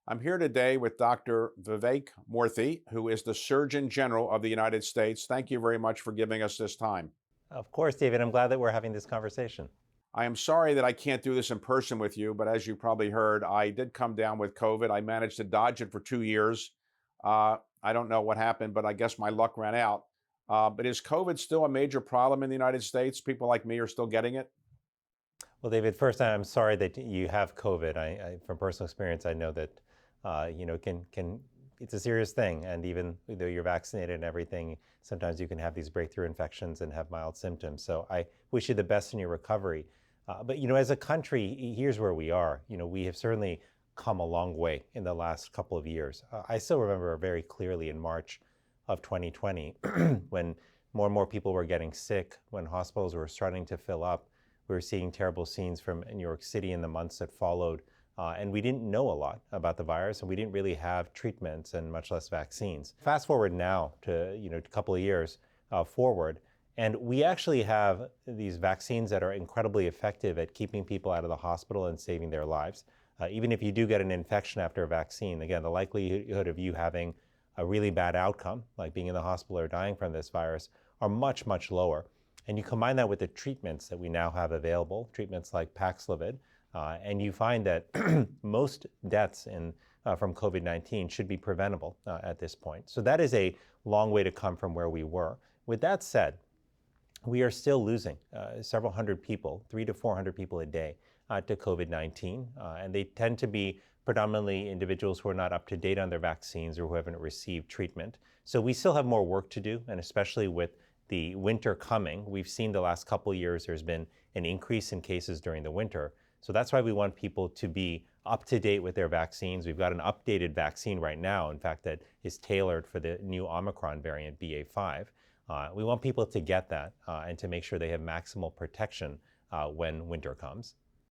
I'm here today with Dr. Vivek Murthy, who is the Surgeon General of the United States. Thank you very much for giving us this time. Of course, David. I'm glad that we're having this conversation. I am sorry that I can't do this in person with you, but as you probably heard, I did come down with COVID. I managed to dodge it for 2 years. I don't know what happened, but I guess my luck ran out. But is COVID still a major problem in the United States? People like me are still getting it? Well, David, first, I'm sorry that you have COVID. From personal experience, I know that can it's a serious thing, and even though you're vaccinated and everything, sometimes you can have these breakthrough infections and have mild symptoms. So I wish you the best in your recovery. But as a country, here's where we are. We have certainly come a long way in the last couple of years. I still remember very clearly in March of 2020 when more and more people were getting sick, when hospitals were starting to fill up. We were seeing terrible scenes from New York City in the months that followed. And we didn't know a lot about the virus, and we didn't really have treatments and much less vaccines. Fast forward now to a couple of years forward, and we actually have these vaccines that are incredibly effective at keeping people out of the hospital and saving their lives. Even if you do get an infection after a vaccine, again, the likelihood of you having a really bad outcome, like being in the hospital or dying from this virus, are much, much lower. And you combine that with the treatments that we now have available, treatments like Paxlovid, and you find that most deaths from COVID-19 should be preventable at this point. So that is a long way to come from where we were. With that said, we are still losing several hundred people, 300 to 400 people a day to COVID-19, and they tend to be predominantly individuals who are not up to date on their vaccines or who haven't received treatment. So we still have more work to do, and especially with the winter coming, we've seen the last couple of years there's been an increase in cases during the winter. So that's why we want people to be up to date with their vaccines. We've got an updated vaccine right now, in fact, that is tailored for the new Omicron variant, BA.5. We want people to get that and to make sure they have maximal protection when winter comes.